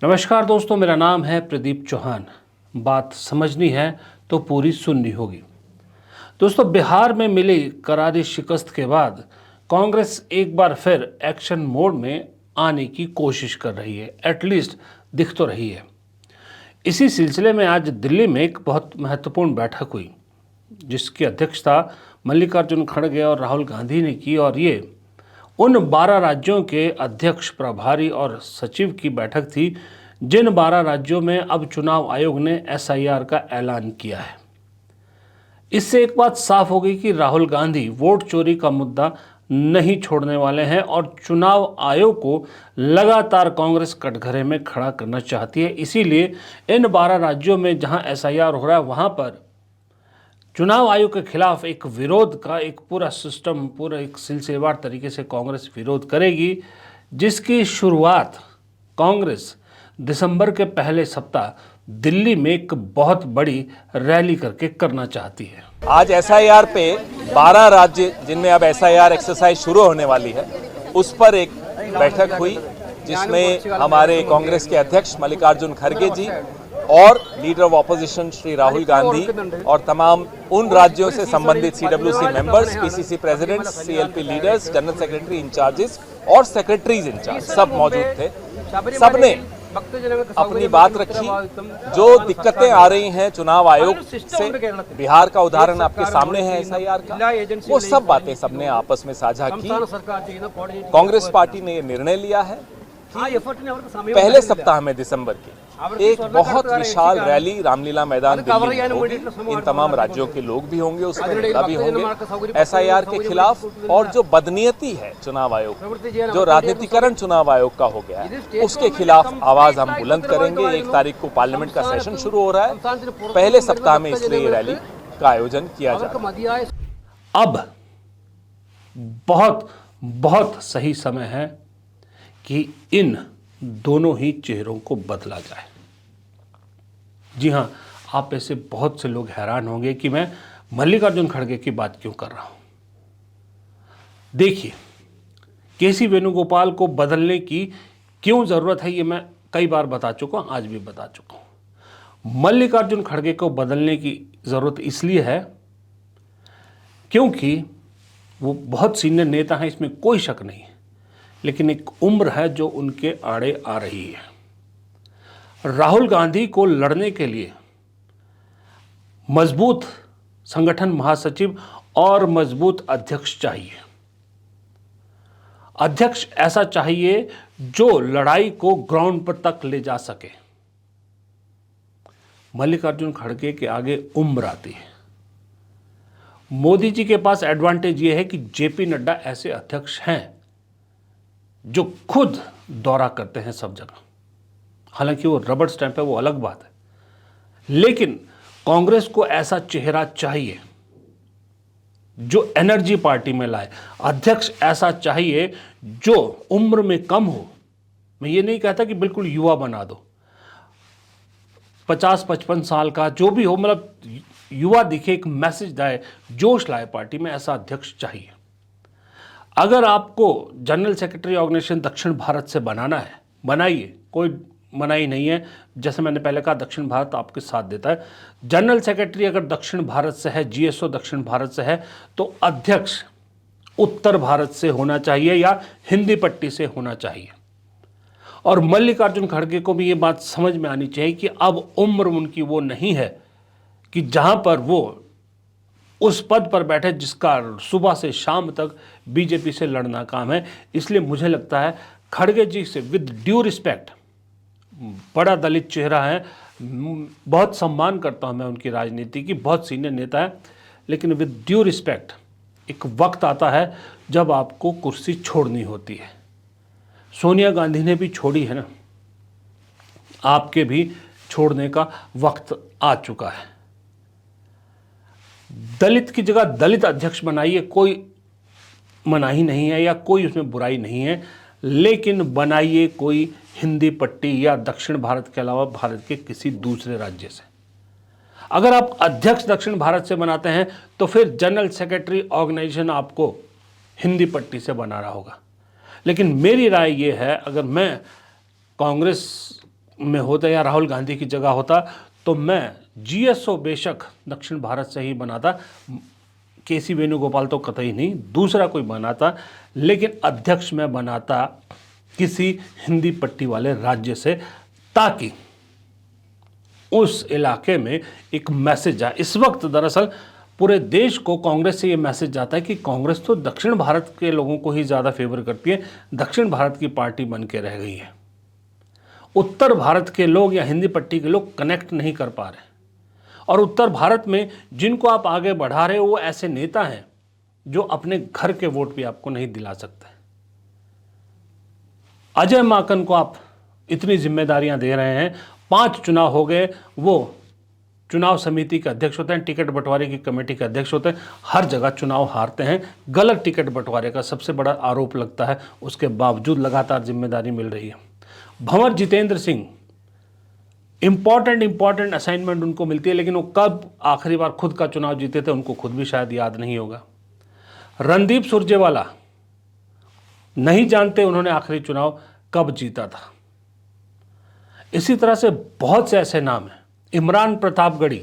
नमस्कार दोस्तों, मेरा नाम है प्रदीप चौहान। बात समझनी है तो पूरी सुननी होगी। दोस्तों, बिहार में मिली करारी शिकस्त के बाद कांग्रेस एक बार फिर एक्शन मोड में आने की कोशिश कर रही है, एटलीस्ट दिख तो रही है। इसी सिलसिले में आज दिल्ली में एक बहुत महत्वपूर्ण बैठक हुई, जिसकी अध्यक्षता मल्लिकार्जुन खड़गे और राहुल गांधी ने की, और ये उन 12 राज्यों के अध्यक्ष, प्रभारी और सचिव की बैठक थी जिन 12 राज्यों में अब चुनाव आयोग ने एसआईआर का ऐलान किया है। इससे एक बात साफ हो गई कि राहुल गांधी वोट चोरी का मुद्दा नहीं छोड़ने वाले हैं और चुनाव आयोग को लगातार कांग्रेस कटघरे में खड़ा करना चाहती है। इसीलिए इन 12 राज्यों में जहां एसआईआर हो रहा है, वहां पर चुनाव आयोग के खिलाफ एक विरोध का एक पूरा सिस्टम, पूरा एक सिलसिलेवार तरीके से कांग्रेस विरोध करेगी, जिसकी शुरुआत कांग्रेस दिसंबर के पहले सप्ताह दिल्ली में एक बहुत बड़ी रैली करके करना चाहती है। आज एसआईआर पे 12 राज्य जिनमें अब एसआईआर एक्सरसाइज शुरू होने वाली है, उस पर एक बैठक हुई जिसमें हमारे कांग्रेस के अध्यक्ष मल्लिकार्जुन खड़गे जी और leader of opposition Shri Rahul Gandhi और तमाम उन राज्यों से संबंधित CWC members, PCC presidents, CLP leaders, general secretary incharges और सेक्रेटरीज इंचार्ज सब मौजूद थे। सबने अपनी बात रखी। जो दिक्कतें आ रही हैं चुनाव आयोग से, बिहार का उदाहरण आपके सामने है एसआईआर का, वो सब बातें सबने आपस में साझा की। कांग्रेस पार्टी ने ये निर्णय लिया है कि पहले सप्ताह में दिसंबर के एक बहुत विशाल रैली रामलीला मैदान दिल्ली में होगी। इन तमाम राज्यों के लोग भी होंगे, उसमें नेता भी होंगे एसआईआर के खिलाफ। और जो बदनीयती है चुनाव आयोग, जो राजनीतिकरण चुनाव आयोग का हो गया है, उसके खिलाफ आवाज हम बुलंद करेंगे। 1 तारीख को पार्लियामेंट का सेशन शुरू हो रहा है, पहले सप्ताह में इसलिए ये रैली का आयोजन किया जा रहा है। अब बहुत बहुत सही समय है कि इन दोनों ही चेहरों को बदला जाए। जी हाँ, आप ऐसे बहुत से लोग हैरान होंगे कि मैं मल्लिकार्जुन खड़गे की बात क्यों कर रहा हूं। देखिए, केसी वेणुगोपाल को बदलने की क्यों जरूरत है, ये मैं कई बार बता चुका हूं, आज भी बता चुका हूं। मल्लिकार्जुन खड़गे को बदलने की जरूरत इसलिए है क्योंकि वो बहुत सीनियर नेता हैं, इसमें कोई शक नहीं है, लेकिन एक उम्र है जो उनके आड़े आ रही है। राहुल गांधी को लड़ने के लिए मजबूत संगठन महासचिव और मजबूत अध्यक्ष चाहिए। अध्यक्ष ऐसा चाहिए जो लड़ाई को ग्राउंड पर तक ले जा सके। मल्लिकार्जुन खड़गे के आगे उम्र आती है। मोदी जी के पास एडवांटेज यह है कि जेपी नड्डा ऐसे अध्यक्ष हैं जो खुद दौरा करते हैं सब जगह। हालांकि वो रबड़ स्टैंप है, वो अलग बात है, लेकिन कांग्रेस को ऐसा चेहरा चाहिए जो एनर्जी पार्टी में लाए। अध्यक्ष ऐसा चाहिए जो उम्र में कम हो। मैं ये नहीं कहता कि बिल्कुल युवा बना दो, 50-55 साल का जो भी हो, मतलब युवा दिखे, एक मैसेज लाए, जोश लाए पार्टी में, ऐसा अध्यक्ष चाहिए। अगर आपको जनरल सेक्रेटरी ऑर्गेनाइजेशन दक्षिण भारत से बनाना है, बनाइए, कोई मनाही नहीं है। जैसे मैंने पहले कहा, दक्षिण भारत आपके साथ देता है। जनरल सेक्रेटरी अगर दक्षिण भारत से है, जीएसओ दक्षिण भारत से है, तो अध्यक्ष उत्तर भारत से होना चाहिए या हिंदी पट्टी से होना चाहिए। और मल्लिकार्जुन खड़गे को भी ये बात समझ में आनी चाहिए कि अब उम्र उनकी वो नहीं है कि जहां पर वो उस पद पर बैठे जिसका सुबह से शाम तक बीजेपी से लड़ना काम है। इसलिए मुझे लगता है खड़गे जी से विद ड्यू रिस्पेक्ट, बड़ा दलित चेहरा है, बहुत सम्मान करता हूं मैं उनकी राजनीति की, बहुत सीनियर नेता है, लेकिन विद ड्यू रिस्पेक्ट एक वक्त आता है जब आपको कुर्सी छोड़नी होती है। सोनिया गांधी ने भी छोड़ी है ना, आपके भी छोड़ने का वक्त आ चुका है। दलित की जगह दलित अध्यक्ष बनाइए, कोई मनाही नहीं है या कोई उसमें बुराई नहीं है, लेकिन बनाइए कोई हिंदी पट्टी या दक्षिण भारत के अलावा भारत के किसी दूसरे राज्य से। अगर आप अध्यक्ष दक्षिण भारत से बनाते हैं तो फिर जनरल सेक्रेटरी ऑर्गेनाइजेशन आपको हिंदी पट्टी से बनाना होगा। लेकिन मेरी राय यह है, अगर मैं कांग्रेस में होता या राहुल गांधी की जगह होता तो मैं जीएसओ बेशक दक्षिण भारत से ही बनाता, केसी वेणुगोपाल तो कतई नहीं, दूसरा कोई बनाता, लेकिन अध्यक्ष मैं बनाता किसी हिंदी पट्टी वाले राज्य से, ताकि उस इलाके में एक मैसेज जाए। इस वक्त दरअसल पूरे देश को कांग्रेस से ये मैसेज जाता है कि कांग्रेस तो दक्षिण भारत के लोगों को ही ज़्यादा फेवर करती है, दक्षिण भारत की पार्टी बन के रह गई है। उत्तर भारत के लोग या हिंदी पट्टी के लोग कनेक्ट नहीं कर पा रहे, और उत्तर भारत में जिनको आप आगे बढ़ा रहे हो वो ऐसे नेता हैं जो अपने घर के वोट भी आपको नहीं दिला सकते। अजय माकन को आप इतनी जिम्मेदारियां दे रहे हैं, 5 चुनाव हो गए, वो चुनाव समिति के अध्यक्ष होते हैं, टिकट बंटवारे की कमेटी के अध्यक्ष होते हैं, हर जगह चुनाव हारते हैं, गलत टिकट बंटवारे का सबसे बड़ा आरोप लगता है, उसके बावजूद लगातार जिम्मेदारी मिल रही है। भंवर जितेंद्र सिंह, इंपॉर्टेंट असाइनमेंट उनको मिलती है, लेकिन वो कब आखिरी बार खुद का चुनाव जीते थे उनको खुद भी शायद याद नहीं होगा। रणदीप सुरजेवाला, नहीं जानते उन्होंने आखिरी चुनाव कब जीता था। इसी तरह से बहुत से ऐसे नाम हैं। इमरान प्रतापगढ़ी,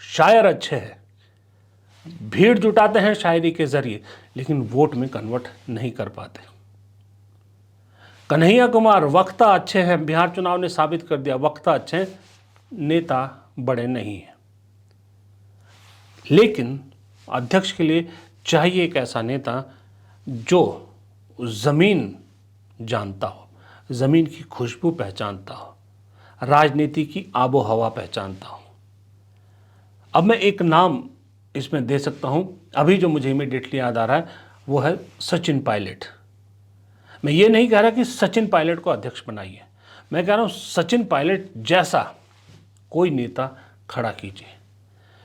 शायर अच्छे हैं, भीड़ जुटाते हैं शायरी के जरिए, लेकिन वोट में कन्वर्ट नहीं कर पाते। कन्हैया कुमार, वक्ता अच्छे हैं, बिहार चुनाव ने साबित कर दिया वक्ता अच्छे हैं, नेता बड़े नहीं हैं। लेकिन अध्यक्ष के लिए चाहिए एक ऐसा नेता जो जमीन जानता हो, जमीन की खुशबू पहचानता हो, राजनीति की आबो हवा पहचानता हूँ। अब मैं एक नाम इसमें दे सकता हूँ, अभी जो मुझे इमीडिएटली याद आ रहा है वो है सचिन पायलट। मैं ये नहीं कह रहा कि सचिन पायलट को अध्यक्ष बनाइए, मैं कह रहा हूँ सचिन पायलट जैसा कोई नेता खड़ा कीजिए।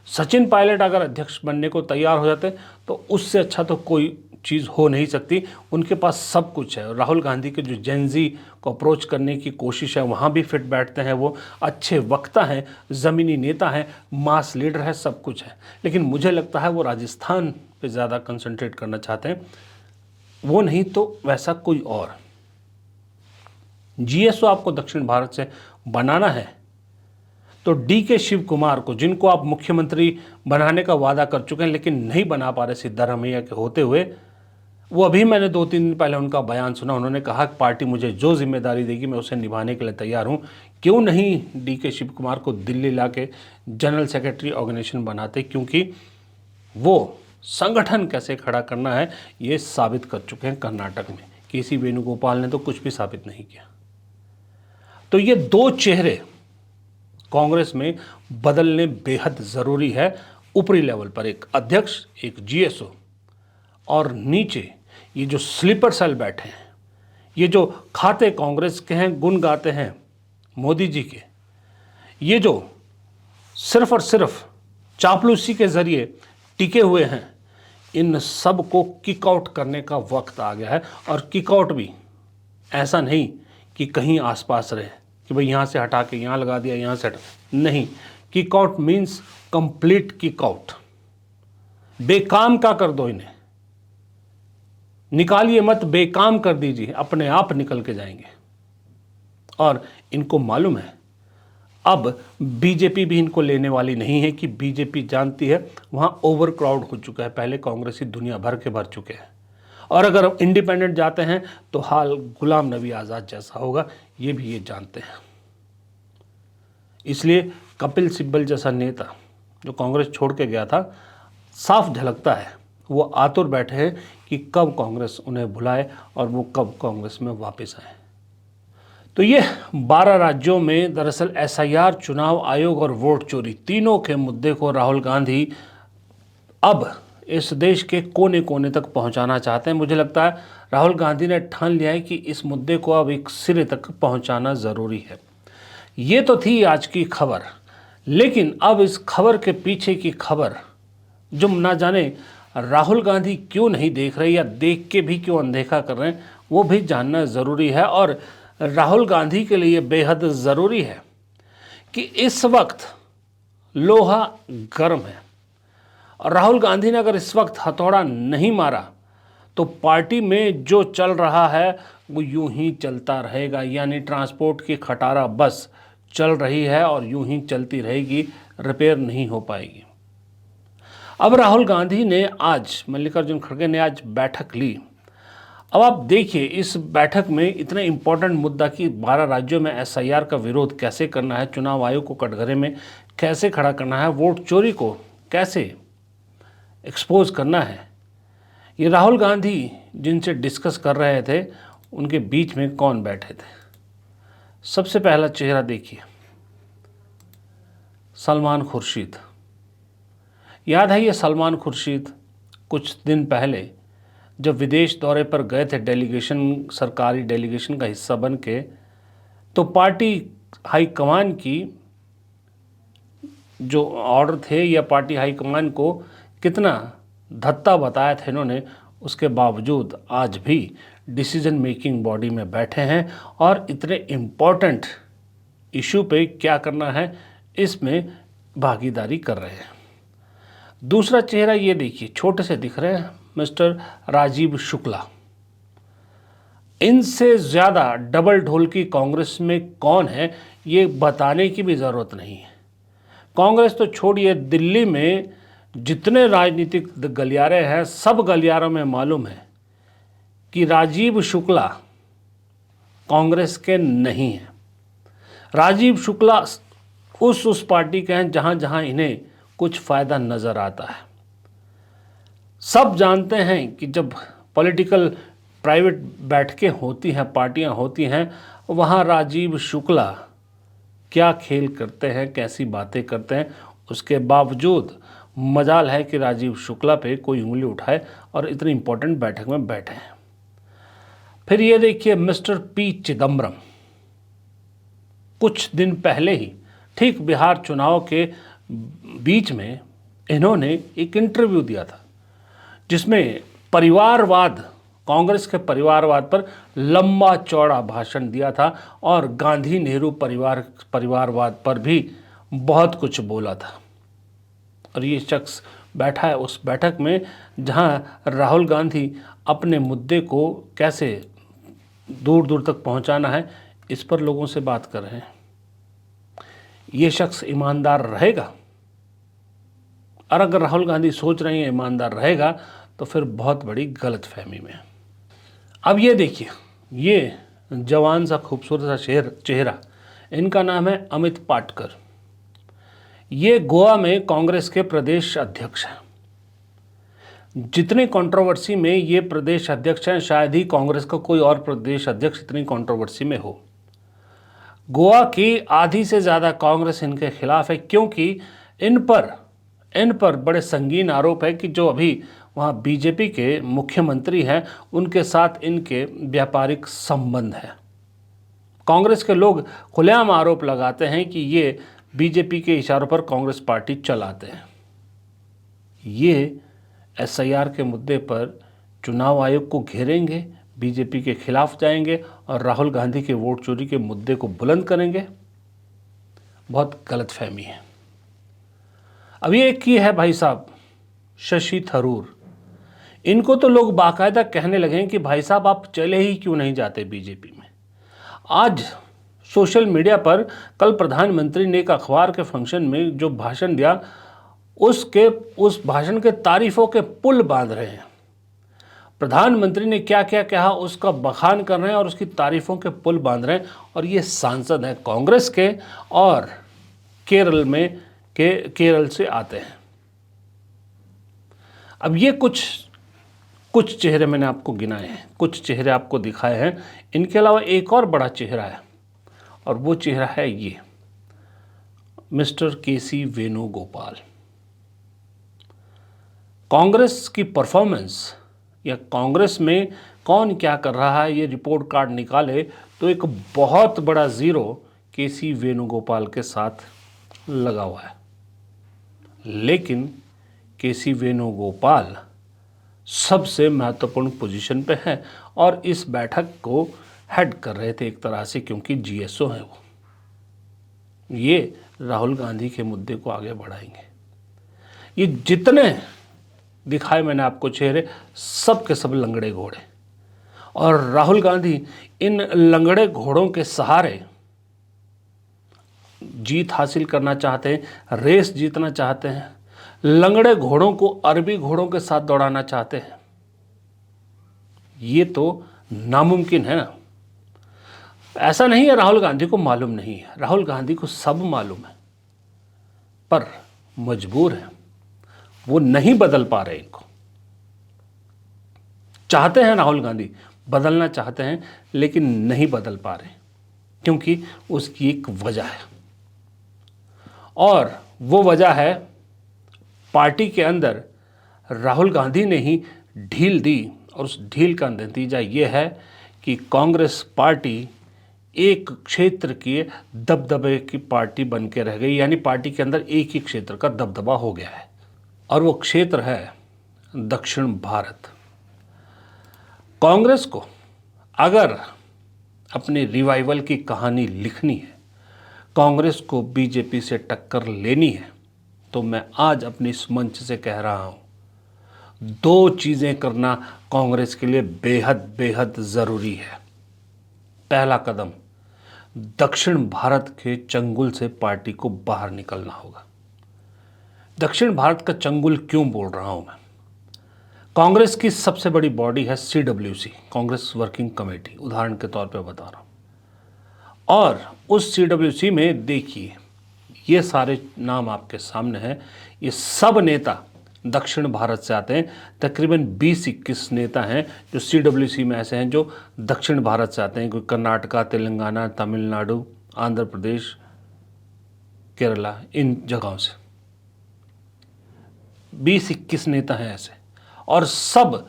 सचिन पायलट अगर अध्यक्ष बनने को तैयार हो जाते तो उससे अच्छा तो कोई चीज़ हो नहीं सकती। उनके पास सब कुछ है। राहुल गांधी के जो जेनजी को अप्रोच करने की कोशिश है वहाँ भी फिट बैठते हैं, वो अच्छे वक्ता हैं, ज़मीनी नेता हैं, मास लीडर है, सब कुछ है। लेकिन मुझे लगता है वो राजस्थान पे ज़्यादा कंसंट्रेट करना चाहते हैं, वो नहीं तो वैसा कोई और। जीएसओ आपको दक्षिण भारत से बनाना है तो डीके शिव कुमार को, जिनको आप मुख्यमंत्री बनाने का वादा कर चुके हैं लेकिन नहीं बना पा रहे सिद्धारमैया के होते हुए, वो अभी मैंने 2-3 दिन पहले उनका बयान सुना, उन्होंने कहा कि पार्टी मुझे जो जिम्मेदारी देगी मैं उसे निभाने के लिए तैयार हूँ। क्यों नहीं डीके शिव कुमार को दिल्ली ला के जनरल सेक्रेटरी ऑर्गेनाइजेशन बनाते, क्योंकि वो संगठन कैसे खड़ा करना है ये साबित कर चुके हैं कर्नाटक में। केसी वेणुगोपाल ने तो कुछ भी साबित नहीं किया। तो ये 2 चेहरे कांग्रेस में बदलने बेहद ज़रूरी है। ऊपरी लेवल पर एक अध्यक्ष, एक जीएसओ, और नीचे ये जो स्लीपर सेल बैठे हैं, ये जो खाते कांग्रेस के हैं, गुण गाते हैं मोदी जी के, ये जो सिर्फ और सिर्फ चापलूसी के ज़रिए टिके हुए हैं, इन सब को किक आउट करने का वक्त आ गया है। और किक आउट भी ऐसा नहीं कि कहीं आसपास रहे कि भाई यहाँ से हटा के यहाँ लगा दिया, यहाँ से हटा, नहीं। Kick out means complete kick out. बेकाम का कर दो, इन्हें निकालिए मत, बेकाम कर दीजिए, अपने आप निकल के जाएंगे। और इनको मालूम है अब बीजेपी भी इनको लेने वाली नहीं है, कि बीजेपी जानती है वहाँ ओवर क्राउड हो चुका है, पहले कांग्रेसी दुनिया भर के भर चुके हैं, और अगर इंडिपेंडेंट जाते हैं तो हाल गुलाम नबी आज़ाद जैसा होगा, ये भी ये जानते हैं। इसलिए कपिल सिब्बल जैसा नेता जो कांग्रेस छोड़ के गया था, साफ झलकता है वो आतुर बैठे हैं कि कब कांग्रेस उन्हें बुलाए और वो कब कांग्रेस में वापस आए। तो ये 12 राज्यों में दरअसल एसआईआर, चुनाव आयोग और वोट चोरी, तीनों के मुद्दे को राहुल गांधी अब इस देश के कोने कोने तक पहुंचाना चाहते हैं। मुझे लगता है राहुल गांधी ने ठान लिया है कि इस मुद्दे को अब एक सिरे तक पहुंचाना ज़रूरी है। ये तो थी आज की खबर, लेकिन अब इस खबर के पीछे की खबर जो ना जाने राहुल गांधी क्यों नहीं देख रहे या देख के भी क्यों अनदेखा कर रहे हैं, वो भी जानना ज़रूरी है। और राहुल गांधी के लिए बेहद ज़रूरी है कि इस वक्त लोहा गर्म है, और राहुल गांधी ने अगर इस वक्त हथौड़ा नहीं मारा तो पार्टी में जो चल रहा है वो यूं ही चलता रहेगा, यानी ट्रांसपोर्ट की खटारा बस चल रही है और यूं ही चलती रहेगी, रिपेयर नहीं हो पाएगी। अब राहुल गांधी ने आज, मल्लिकार्जुन खड़गे ने आज बैठक ली। अब आप देखिए इस बैठक में इतना इम्पोर्टेंट मुद्दा कि 12 राज्यों में एसआईआर का विरोध कैसे करना है, चुनाव आयोग को कटघरे में कैसे खड़ा करना है, वोट चोरी को कैसे एक्सपोज करना है, ये राहुल गांधी जिनसे डिस्कस कर रहे थे उनके बीच में कौन बैठे थे। सबसे पहला चेहरा देखिए, सलमान खुर्शीद। याद है ये सलमान खुर्शीद कुछ दिन पहले जब विदेश दौरे पर गए थे डेलीगेशन, सरकारी डेलीगेशन का हिस्सा बन के, तो पार्टी हाईकमान की जो ऑर्डर थे या पार्टी हाईकमान को कितना धत्ता बताया था इन्होंने, उसके बावजूद आज भी डिसीजन मेकिंग बॉडी में बैठे हैं और इतने इम्पोर्टेंट इशू पे क्या करना है इसमें भागीदारी कर रहे हैं। दूसरा चेहरा ये देखिए, छोटे से दिख रहे हैं, मिस्टर राजीव शुक्ला। इनसे ज़्यादा डबल ढोलकी कांग्रेस में कौन है ये बताने की भी ज़रूरत नहीं है। कांग्रेस तो छोड़िए, दिल्ली में जितने राजनीतिक गलियारे हैं सब गलियारों में मालूम है कि राजीव शुक्ला कांग्रेस के नहीं हैं। राजीव शुक्ला उस पार्टी के हैं जहां जहां इन्हें कुछ फ़ायदा नज़र आता है। सब जानते हैं कि जब पॉलिटिकल प्राइवेट बैठकें होती हैं, पार्टियां होती हैं, वहाँ राजीव शुक्ला क्या खेल करते हैं, कैसी बातें करते हैं, उसके बावजूद मजाल है कि राजीव शुक्ला पे कोई उंगली उठाए और इतनी इम्पोर्टेंट बैठक में बैठे हैं। फिर ये देखिए मिस्टर पी चिदम्बरम, कुछ दिन पहले ही ठीक बिहार चुनाव के बीच में इन्होंने एक इंटरव्यू दिया था जिसमें परिवारवाद, कांग्रेस के परिवारवाद पर लंबा चौड़ा भाषण दिया था और गांधी नेहरू परिवारवाद पर भी बहुत कुछ बोला था। और ये शख्स बैठा है उस बैठक में जहां राहुल गांधी अपने मुद्दे को कैसे दूर दूर तक पहुंचाना है इस पर लोगों से बात कर रहे हैं। ये शख्स ईमानदार रहेगा? और अगर राहुल गांधी सोच रहे हैं ईमानदार रहेगा तो फिर बहुत बड़ी गलतफहमी में। अब ये देखिए, ये जवान सा खूबसूरत सा चेहरा, इनका नाम है अमित पाटकर। ये गोवा में कांग्रेस के प्रदेश अध्यक्ष हैं। जितनी कंट्रोवर्सी में ये प्रदेश अध्यक्ष हैं, शायद ही कांग्रेस का कोई और प्रदेश अध्यक्ष इतनी कंट्रोवर्सी में हो। गोवा की आधी से ज़्यादा कांग्रेस इनके खिलाफ है क्योंकि इन पर बड़े संगीन आरोप है कि जो अभी वहाँ बीजेपी के मुख्यमंत्री हैं उनके साथ इनके व्यापारिक संबंध है। कांग्रेस के लोग खुलेआम आरोप लगाते हैं कि ये बीजेपी के इशारों पर कांग्रेस पार्टी चलाते हैं। ये एसआईआर के मुद्दे पर चुनाव आयोग को घेरेंगे, बीजेपी के खिलाफ जाएंगे और राहुल गांधी के वोट चोरी के मुद्दे को बुलंद करेंगे। बहुत गलतफहमी है। अब ये एक ही है भाई साहब शशि थरूर। इनको तो लोग बाकायदा कहने लगे हैं कि भाई साहब आप चले ही क्यों नहीं जाते बीजेपी में। आज सोशल मीडिया पर कल प्रधानमंत्री ने एक अखबार के फंक्शन में जो भाषण दिया उस भाषण के तारीफों के पुल बांध रहे हैं। प्रधानमंत्री ने क्या क्या कहा उसका बखान कर रहे हैं और उसकी तारीफों के पुल बांध रहे हैं। और ये सांसद हैं कांग्रेस के और केरल से आते हैं। अब ये कुछ चेहरे मैंने आपको गिनाए हैं, कुछ चेहरे आपको दिखाए हैं। इनके अलावा एक और बड़ा चेहरा है और वो चेहरा है ये मिस्टर केसी वेणुगोपाल। कांग्रेस की परफॉर्मेंस या कांग्रेस में कौन क्या कर रहा है ये रिपोर्ट कार्ड निकाले तो एक बहुत बड़ा ज़ीरो केसी वेणुगोपाल के साथ लगा हुआ है। लेकिन केसी वेणुगोपाल सबसे महत्वपूर्ण पोजीशन पे है और इस बैठक को हेड कर रहे थे एक तरह से, क्योंकि जीएसओ है वो। ये राहुल गांधी के मुद्दे को आगे बढ़ाएंगे। ये दिखाए मैंने आपको चेहरे, सब के सब लंगड़े घोड़े। और राहुल गांधी इन लंगड़े घोड़ों के सहारे जीत हासिल करना चाहते हैं, रेस जीतना चाहते हैं, लंगड़े घोड़ों को अरबी घोड़ों के साथ दौड़ाना चाहते हैं। ये तो नामुमकिन है ना। ऐसा नहीं है राहुल गांधी को मालूम नहीं है, राहुल गांधी को सब मालूम है, पर मजबूर है, वो नहीं बदल पा रहे। इनको चाहते हैं राहुल गांधी, बदलना चाहते हैं, लेकिन नहीं बदल पा रहे, क्योंकि उसकी एक वजह है, और वो वजह है पार्टी के अंदर राहुल गांधी ने ही ढील दी। और उस ढील का नतीजा ये है कि कांग्रेस पार्टी एक क्षेत्र की दबदबे की पार्टी बन के रह गई, यानी पार्टी के अंदर एक ही क्षेत्र का दबदबा हो गया है, और वो क्षेत्र है दक्षिण भारत। कांग्रेस को अगर अपनी रिवाइवल की कहानी लिखनी है, कांग्रेस को बीजेपी से टक्कर लेनी है, तो मैं आज अपने इस मंच से कह रहा हूं, दो चीज़ें करना कांग्रेस के लिए बेहद बेहद ज़रूरी है। पहला कदम, दक्षिण भारत के चंगुल से पार्टी को बाहर निकलना होगा। दक्षिण भारत का चंगुल क्यों बोल रहा हूं मैं? कांग्रेस की सबसे बड़ी बॉडी है CWC, कांग्रेस वर्किंग कमेटी, उदाहरण के तौर पे बता रहा हूं। और उस CWC में देखिए, ये सारे नाम आपके सामने हैं, ये सब नेता दक्षिण भारत से आते हैं। तकरीबन 20-21 नेता हैं जो CWC में ऐसे हैं जो दक्षिण भारत से आते हैं, कोई कर्नाटका, तेलंगाना, तमिलनाडु, आंध्र प्रदेश, केरला, इन जगहों से 20-21 नेता हैं ऐसे। और सब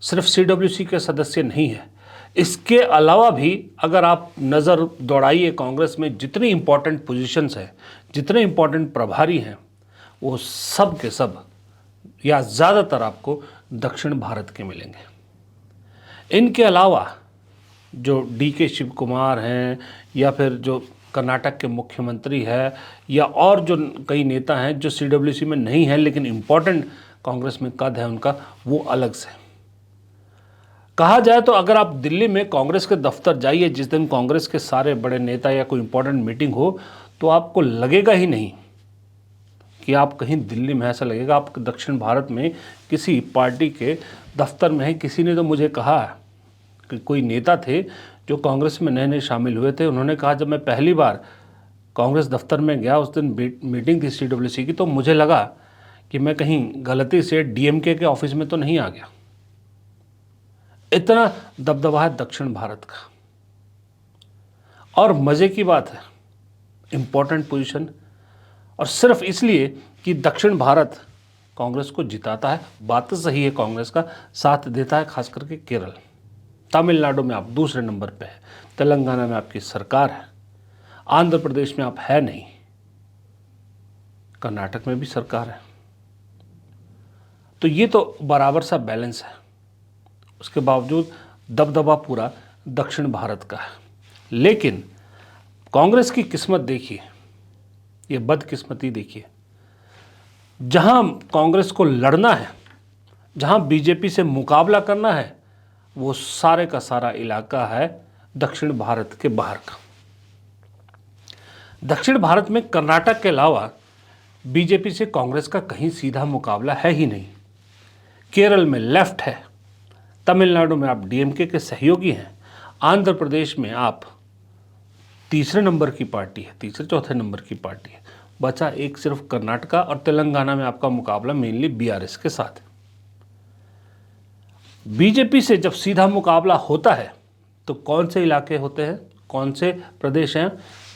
सिर्फ CWC के सदस्य नहीं है, इसके अलावा भी अगर आप नज़र दौड़ाइए कांग्रेस में जितनी इंपॉर्टेंट पोजीशंस हैं, जितने इंपॉर्टेंट प्रभारी हैं, वो सब के सब या ज़्यादातर आपको दक्षिण भारत के मिलेंगे। इनके अलावा जो DK शिव कुमार हैं, या फिर जो कर्नाटक के मुख्यमंत्री है, या और जो कई नेता हैं जो CWC में नहीं हैं लेकिन इम्पॉर्टेंट कांग्रेस में कद है उनका, वो अलग से। कहा जाए तो अगर आप दिल्ली में कांग्रेस के दफ्तर जाइए जिस दिन कांग्रेस के सारे बड़े नेता या कोई इंपॉर्टेंट मीटिंग हो, तो आपको लगेगा ही नहीं कि आप कहीं दिल्ली में, ऐसा लगेगा आप दक्षिण भारत में किसी पार्टी के दफ्तर में हैं। किसी ने तो मुझे कहा कि कोई नेता थे जो कांग्रेस में नए नए शामिल हुए थे, उन्होंने कहा जब मैं पहली बार कांग्रेस दफ्तर में गया, उस दिन मीटिंग थी CWC की, तो मुझे लगा कि मैं कहीं गलती से DMK के ऑफिस में तो नहीं आ गया। इतना दबदबा है दक्षिण भारत का। और मज़े की बात है, इम्पोर्टेंट पोजीशन, और सिर्फ इसलिए कि दक्षिण भारत कांग्रेस को जिताता है। बात तो सही है, कांग्रेस का साथ देता है, खास करके केरल। तमिलनाडु में आप दूसरे नंबर पे है, तेलंगाना में आपकी सरकार है, आंध्र प्रदेश में आप है नहीं, कर्नाटक में भी सरकार है। तो ये तो बराबर सा बैलेंस है। उसके बावजूद दबदबा पूरा दक्षिण भारत का है। लेकिन कांग्रेस की किस्मत देखिए, ये बदकिस्मती देखिए, जहां कांग्रेस को लड़ना है, जहां बीजेपी से मुकाबला करना है, वो सारे का सारा इलाका है दक्षिण भारत के बाहर का। दक्षिण भारत में कर्नाटक के अलावा बीजेपी से कांग्रेस का कहीं सीधा मुकाबला है ही नहीं। केरल में लेफ्ट है, तमिलनाडु में आप DMK के सहयोगी हैं, आंध्र प्रदेश में आप तीसरे नंबर की पार्टी है, तीसरे चौथे नंबर की पार्टी है। बचा एक सिर्फ कर्नाटका, और तेलंगाना में आपका मुकाबला मेनली BRS के साथ है। बीजेपी से जब सीधा मुकाबला होता है तो कौन से इलाके होते हैं, कौन से प्रदेश हैं?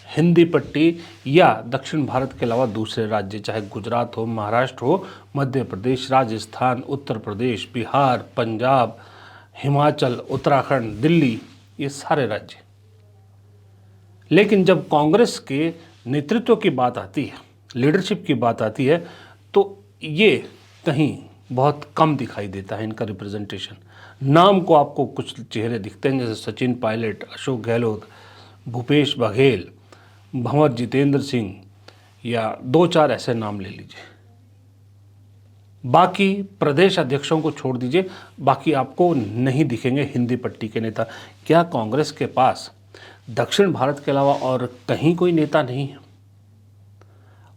हिंदी पट्टी या दक्षिण भारत के अलावा दूसरे राज्य, चाहे गुजरात हो, महाराष्ट्र हो, मध्य प्रदेश, राजस्थान, उत्तर प्रदेश, बिहार, पंजाब, हिमाचल, उत्तराखंड, दिल्ली, ये सारे राज्य। लेकिन जब कांग्रेस के नेतृत्व की बात आती है, लीडरशिप की बात आती है, तो ये कहीं बहुत कम दिखाई देता है इनका रिप्रेजेंटेशन। नाम को आपको कुछ चेहरे दिखते हैं, जैसे सचिन पायलट, अशोक गहलोत, भूपेश बघेल, भंवर जितेंद्र सिंह, या 2-4 ऐसे नाम ले लीजिए। बाकी प्रदेश अध्यक्षों को छोड़ दीजिए, बाकी आपको नहीं दिखेंगे हिंदी पट्टी के नेता। क्या कांग्रेस के पास दक्षिण भारत के अलावा और कहीं कोई नेता नहीं है?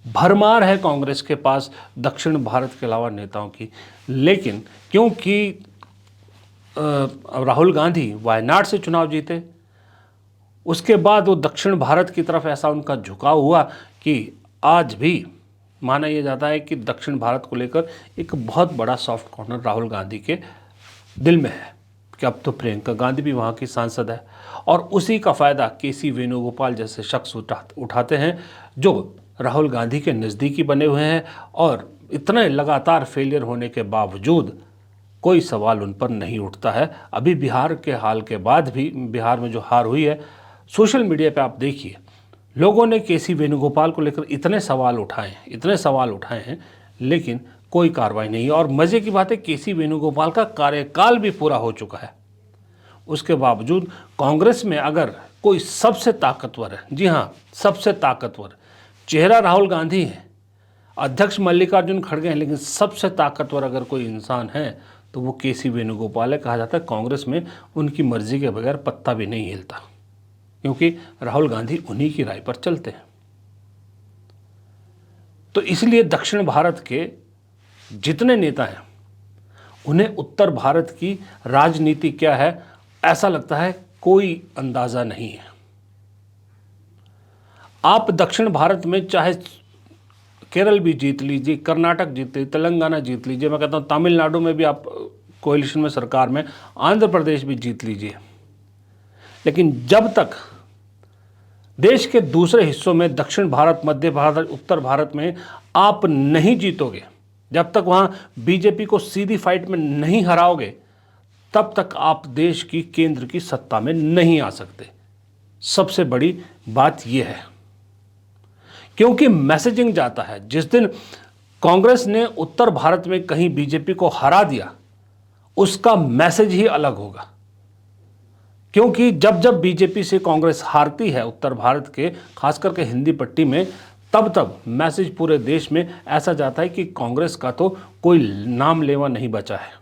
भरमार है कांग्रेस के पास दक्षिण भारत के अलावा नेताओं की, लेकिन क्योंकि राहुल गांधी वायनाड से चुनाव जीते, उसके बाद वो दक्षिण भारत की तरफ ऐसा उनका झुकाव हुआ कि आज भी माना यह जाता है कि दक्षिण भारत को लेकर एक बहुत बड़ा सॉफ्ट कॉर्नर राहुल गांधी के दिल में है कि अब तो प्रियंका गांधी भी वहाँ की सांसद है, और उसी का फ़ायदा केसी वेणुगोपाल जैसे शख्स उठाते हैं जो राहुल गांधी के नज़दीकी बने हुए हैं, और इतने लगातार फेलियर होने के बावजूद कोई सवाल उन पर नहीं उठता है। अभी बिहार के हाल के बाद भी, बिहार में जो हार हुई है, सोशल मीडिया पे आप देखिए, लोगों ने केसी वेणुगोपाल को लेकर इतने सवाल उठाए हैं, लेकिन कोई कार्रवाई नहीं है। और मज़े की बात है, केसी वेणुगोपाल का कार्यकाल भी पूरा हो चुका है, उसके बावजूद कांग्रेस में अगर कोई सबसे ताकतवर है, जी हाँ, सबसे ताकतवर चेहरा राहुल गांधी है, अध्यक्ष मल्लिकार्जुन खड़गे हैं, लेकिन सबसे ताकतवर अगर कोई इंसान है तो वो केसी वेणुगोपाल है। कहा जाता है कांग्रेस में उनकी मर्जी के बगैर पत्ता भी नहीं हिलता, क्योंकि राहुल गांधी उन्हीं की राय पर चलते हैं। तो इसलिए दक्षिण भारत के जितने नेता हैं उन्हें उत्तर भारत की राजनीति क्या है ऐसा लगता है कोई अंदाजा नहीं है। आप दक्षिण भारत में चाहे केरल भी जीत लीजिए, कर्नाटक जीत लीजिए, तेलंगाना जीत लीजिए, मैं कहता हूँ तमिलनाडु में भी आप कोalition में सरकार में, आंध्र प्रदेश भी जीत लीजिए, लेकिन जब तक देश के दूसरे हिस्सों में दक्षिण भारत, मध्य भारत, उत्तर भारत में आप नहीं जीतोगे, जब तक वहाँ बीजेपी को सीधी फाइट में नहीं हराओगे, तब तक आप देश की केंद्र की सत्ता में नहीं आ सकते। सबसे बड़ी बात यह है, क्योंकि मैसेजिंग जाता है। जिस दिन कांग्रेस ने उत्तर भारत में कहीं बीजेपी को हरा दिया, उसका मैसेज ही अलग होगा, क्योंकि जब जब बीजेपी से कांग्रेस हारती है उत्तर भारत के, खास करके हिंदी पट्टी में, तब तब मैसेज पूरे देश में ऐसा जाता है कि कांग्रेस का तो कोई नाम लेवा नहीं बचा है,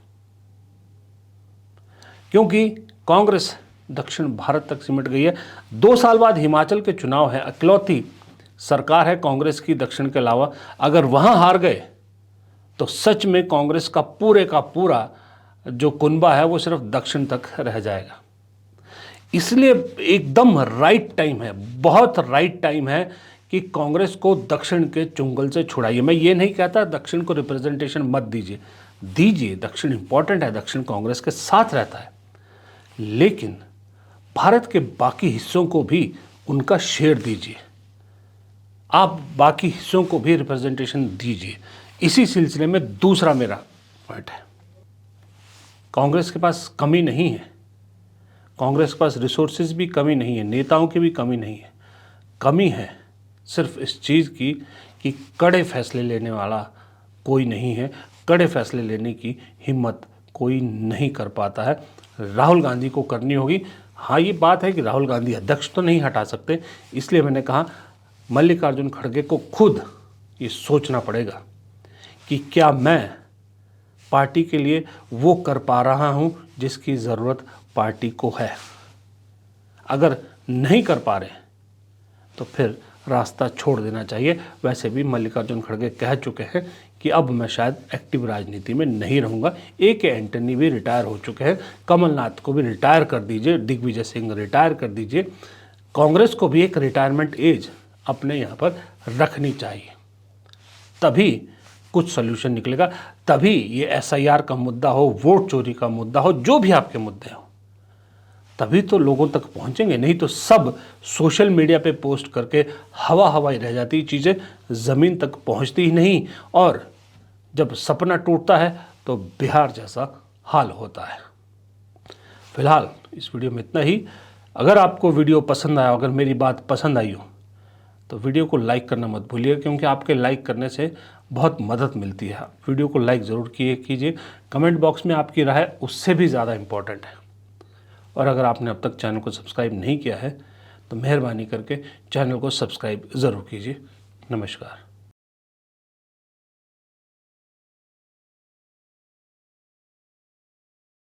क्योंकि कांग्रेस दक्षिण भारत तक सिमट गई है। 2 साल बाद हिमाचल के चुनाव है, इकलौती सरकार है कांग्रेस की दक्षिण के अलावा। अगर वहां हार गए तो सच में कांग्रेस का पूरा जो कुनबा है वो सिर्फ दक्षिण तक रह जाएगा। इसलिए एकदम राइट टाइम है, बहुत राइट टाइम है कि कांग्रेस को दक्षिण के चुंगल से छुड़ाइए। मैं ये नहीं कहता दक्षिण को रिप्रेजेंटेशन मत दीजिए, दक्षिण इंपॉर्टेंट है, दक्षिण कांग्रेस के साथ रहता है, लेकिन भारत के बाकी हिस्सों को भी उनका शेयर दीजिए, आप बाकी हिस्सों को भी रिप्रेजेंटेशन दीजिए। इसी सिलसिले में दूसरा मेरा पॉइंट है, कांग्रेस के पास कमी नहीं है, कांग्रेस के पास रिसोर्सेज भी कमी नहीं है, नेताओं की भी कमी नहीं है, कमी है सिर्फ इस चीज़ की कि कड़े फैसले लेने वाला कोई नहीं है, कड़े फैसले लेने की हिम्मत कोई नहीं कर पाता है। राहुल गांधी को करनी होगी। हाँ, ये बात है कि राहुल गांधी अध्यक्ष तो नहीं हटा सकते, इसलिए मैंने कहा मल्लिकार्जुन खड़गे को खुद ये सोचना पड़ेगा कि क्या मैं पार्टी के लिए वो कर पा रहा हूँ जिसकी ज़रूरत पार्टी को है। अगर नहीं कर पा रहे तो फिर रास्ता छोड़ देना चाहिए। वैसे भी मल्लिकार्जुन खड़गे कह चुके हैं कि अब मैं शायद एक्टिव राजनीति में नहीं रहूँगा। A.K. एंटनी भी रिटायर हो चुके हैं, कमलनाथ को भी रिटायर कर दीजिए, दिग्विजय सिंह रिटायर कर दीजिए। कांग्रेस को भी एक रिटायरमेंट एज अपने यहाँ पर रखनी चाहिए, तभी कुछ सोल्यूशन निकलेगा, तभी ये SIR का मुद्दा हो, वोट चोरी का मुद्दा हो, जो भी आपके मुद्दे हो, तभी तो लोगों तक पहुँचेंगे। नहीं तो सब सोशल मीडिया पे पोस्ट करके हवा ही रह जाती, चीज़ें ज़मीन तक पहुँचती ही नहीं, और जब सपना टूटता है तो बिहार जैसा हाल होता है। फिलहाल इस वीडियो में इतना ही। अगर आपको वीडियो पसंद आया, अगर मेरी बात पसंद आई हो, तो वीडियो को लाइक करना मत भूलिए, क्योंकि आपके लाइक करने से बहुत मदद मिलती है। वीडियो को लाइक ज़रूर कीजिए। कमेंट बॉक्स में आपकी राय उससे भी ज़्यादा इम्पोर्टेंट है। और अगर आपने अब तक चैनल को सब्सक्राइब नहीं किया है तो मेहरबानी करके चैनल को सब्सक्राइब ज़रूर कीजिए। नमस्कार।